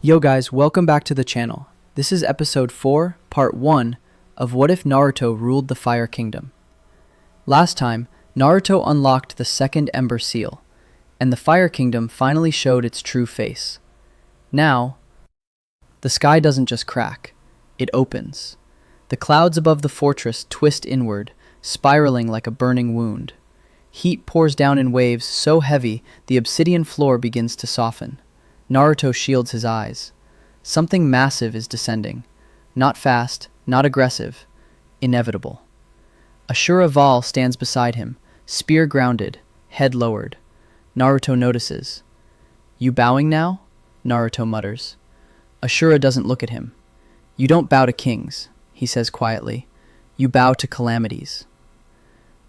Yo guys, welcome back to the channel. This is episode 4, part 1 of What If Naruto Ruled the Fire Kingdom. Last time, Naruto unlocked the second Ember Seal, and the Fire Kingdom finally showed its true face. Now, the sky doesn't just crack, it opens. The clouds above the fortress twist inward, spiraling like a burning wound. Heat pours down in waves so heavy the obsidian floor begins to soften. Naruto shields his eyes. Something massive is descending. Not fast, not aggressive. Inevitable. Ashura Val stands beside him, spear grounded, head lowered. Naruto notices. "You bowing now?" Naruto mutters. Ashura doesn't look at him. "You don't bow to kings," he says quietly. "You bow to calamities."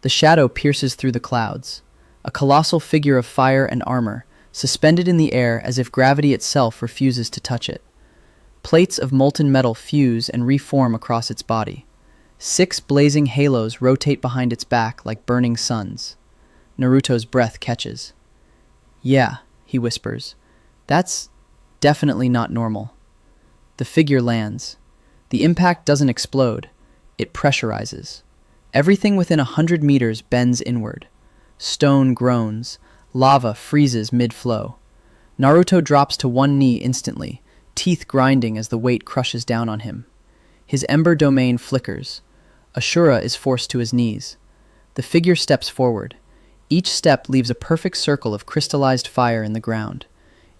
The shadow pierces through the clouds. A colossal figure of fire and armor, suspended in the air as if gravity itself refuses to touch it. Plates of molten metal fuse and reform across its body. 6 blazing halos rotate behind its back like burning suns. Naruto's breath catches. "Yeah," he whispers. "That's definitely not normal." The figure lands. The impact doesn't explode. It pressurizes. Everything within 100 meters bends inward. Stone groans. Lava freezes mid-flow. Naruto drops to one knee instantly, teeth grinding as the weight crushes down on him. His ember domain flickers. Ashura is forced to his knees. The figure steps forward. Each step leaves a perfect circle of crystallized fire in the ground.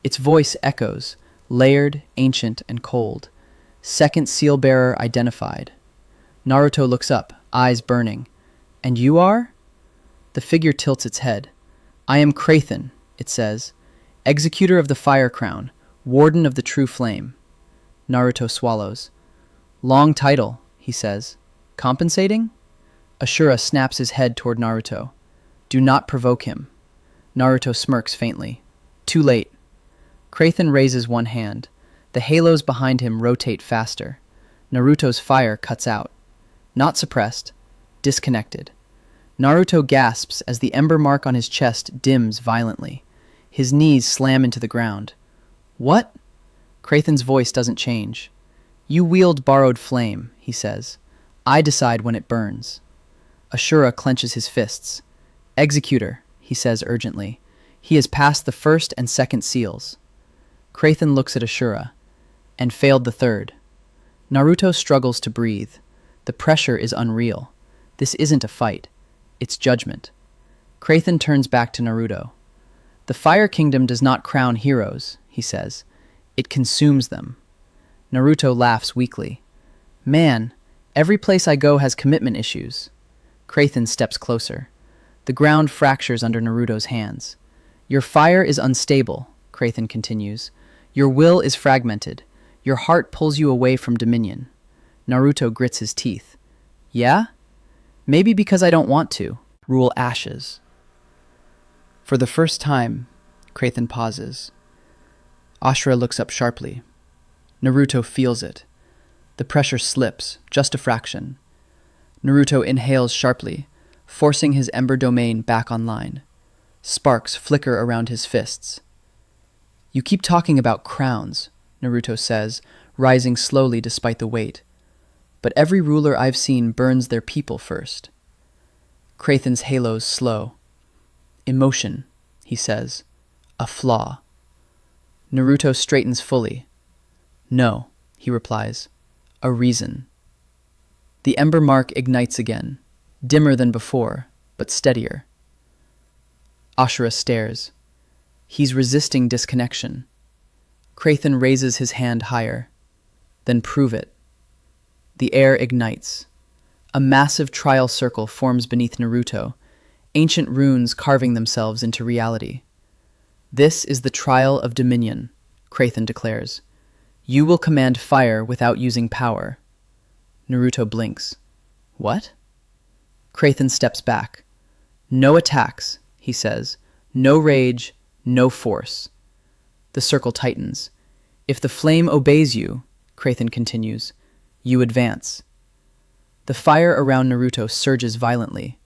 Its voice echoes, layered, ancient, and cold. Second seal bearer identified. Naruto looks up, eyes burning. "And you are?" The figure tilts its head. "I am Kraithen," it says, "executor of the Fire Crown, warden of the true flame." Naruto swallows. "Long title," he says. "Compensating?" Ashura snaps his head toward Naruto. "Do not provoke him." Naruto smirks faintly. "Too late." Kraithen raises one hand. The halos behind him rotate faster. Naruto's fire cuts out. Not suppressed, disconnected. Naruto gasps as the ember mark on his chest dims violently. His knees slam into the ground. "What?" Kraithen's voice doesn't change. "You wield borrowed flame," he says. "I decide when it burns." Ashura clenches his fists. "Executor," he says urgently. "He has passed the first and second seals." Kraithen looks at Ashura. "And failed the third." Naruto struggles to breathe. The pressure is unreal. This isn't a fight. It's judgment. Kraithen turns back to Naruto. "The Fire Kingdom does not crown heroes," he says. "It consumes them." Naruto laughs weakly. "Man, every place I go has commitment issues." Kraithen steps closer. The ground fractures under Naruto's hands. "Your fire is unstable," Kraithen continues. "Your will is fragmented. Your heart pulls you away from dominion." Naruto grits his teeth. "Yeah? Maybe because I don't want to." Rule ashes. For the first time, Kraithen pauses. Ashura looks up sharply. Naruto feels it. The pressure slips, just a fraction. Naruto inhales sharply, forcing his ember domain back online. Sparks flicker around his fists. "You keep talking about crowns," Naruto says, rising slowly despite the weight. "But every ruler I've seen burns their people first." Kraithen's halos slow. "Emotion," he says. "A flaw." Naruto straightens fully. "No," he replies. "A reason." The ember mark ignites again, dimmer than before, but steadier. Ashura stares. He's resisting disconnection. Kraithen raises his hand higher. "Then prove it." The air ignites. A massive trial circle forms beneath Naruto, ancient runes carving themselves into reality. "This is the trial of dominion," Kraithen declares. "You will command fire without using power." Naruto blinks. "What?" Kraithen steps back. "No attacks," he says. "No rage, no force." The circle tightens. "If the flame obeys you," Kraithen continues, "you advance." The fire around Naruto surges violently,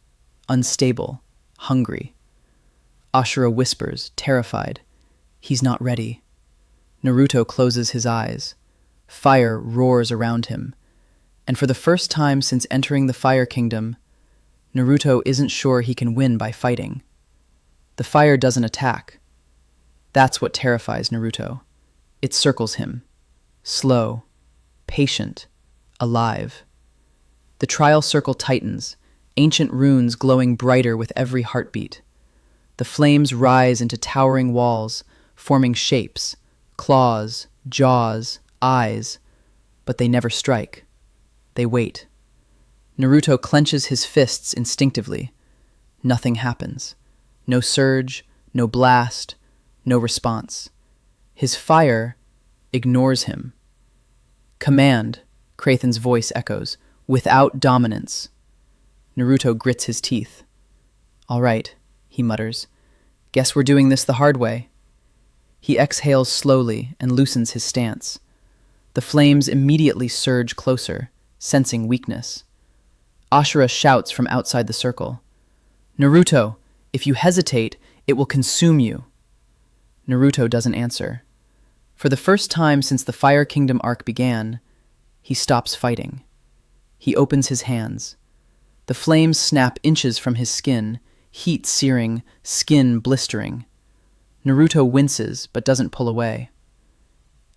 unstable, hungry. Ashura whispers, terrified, "He's not ready." Naruto closes his eyes. Fire roars around him. And for the first time since entering the Fire Kingdom, Naruto isn't sure he can win by fighting. The fire doesn't attack. That's what terrifies Naruto. It circles him. Slow, patient, alive. The trial circle tightens, ancient runes glowing brighter with every heartbeat. The flames rise into towering walls, forming shapes, claws, jaws, eyes, but they never strike. They wait. Naruto clenches his fists instinctively. Nothing happens. No surge, no blast, no response. His fire ignores him. Command, Krathen's voice echoes, without dominance. Naruto grits his teeth. All right, he mutters. Guess we're doing this the hard way. He exhales slowly and loosens his stance. The flames immediately surge closer, sensing weakness. Ashura shouts from outside the circle. Naruto, if you hesitate, it will consume you. Naruto doesn't answer. For the first time since the Fire Kingdom arc began, he stops fighting. He opens his hands. The flames snap inches from his skin, heat searing, skin blistering. Naruto winces but doesn't pull away.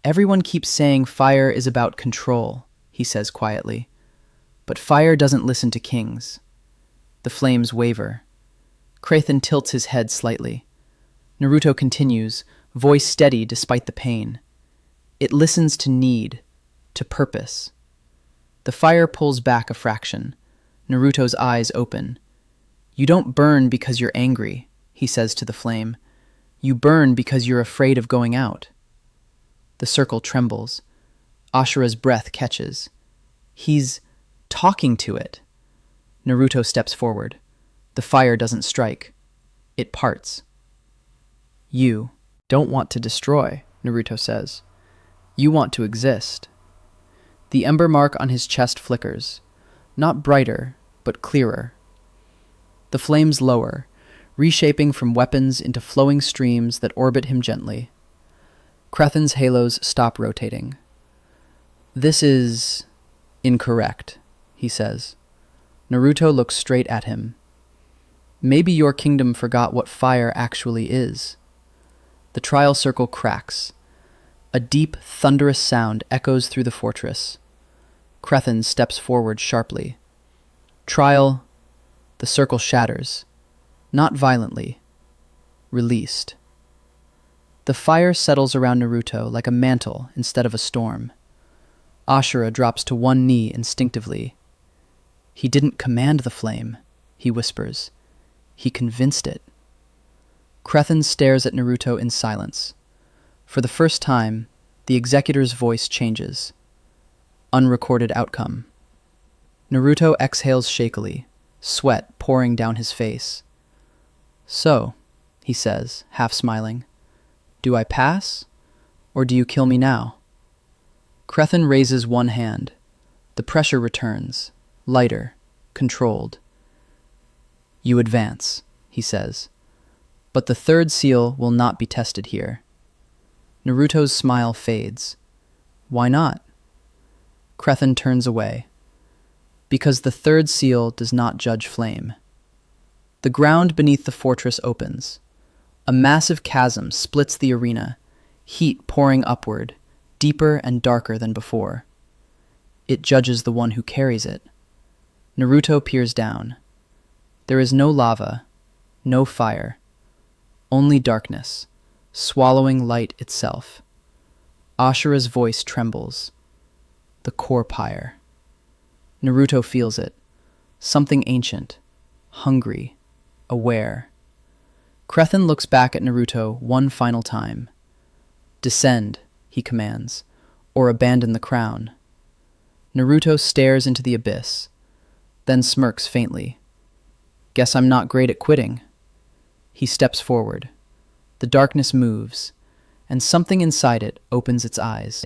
Everyone keeps saying fire is about control, he says quietly. But fire doesn't listen to kings. The flames waver. Krathen tilts his head slightly. Naruto continues, voice steady despite the pain. It listens to need, to purpose. The fire pulls back a fraction. Naruto's eyes open. You don't burn because you're angry, he says to the flame. You burn because you're afraid of going out. The circle trembles. Ashura's breath catches. He's talking to it. Naruto steps forward. The fire doesn't strike. It parts. You don't want to destroy, Naruto says. You want to exist. The ember mark on his chest flickers, not brighter, but clearer. The flames lower, reshaping from weapons into flowing streams that orbit him gently. Krathen's halos stop rotating. This is incorrect, he says. Naruto looks straight at him. Maybe your kingdom forgot what fire actually is. The trial circle cracks. A deep, thunderous sound echoes through the fortress. Krathen steps forward sharply. Trial. The circle shatters. Not violently. Released. The fire settles around Naruto like a mantle instead of a storm. Ashura drops to one knee instinctively. He didn't command the flame, he whispers. He convinced it. Krathen stares at Naruto in silence. For the first time, the executor's voice changes. Unrecorded outcome. Naruto exhales shakily, sweat pouring down his face. So, he says, half smiling, do I pass, or do you kill me now? Krathen raises one hand. The pressure returns, lighter, controlled. You advance, he says. But the third seal will not be tested here. Naruto's smile fades. Why not? Krathen turns away. Because the third seal does not judge flame. The ground beneath the fortress opens. A massive chasm splits the arena, heat pouring upward, deeper and darker than before. It judges the one who carries it. Naruto peers down. There is no lava, no fire, only darkness, swallowing light itself. Ashura's voice trembles. The core pyre. Naruto feels it. Something ancient, hungry, aware. Krathen looks back at Naruto one final time. Descend, he commands, or abandon the crown. Naruto stares into the abyss, then smirks faintly. Guess I'm not great at quitting. He steps forward. The darkness moves, and something inside it opens its eyes.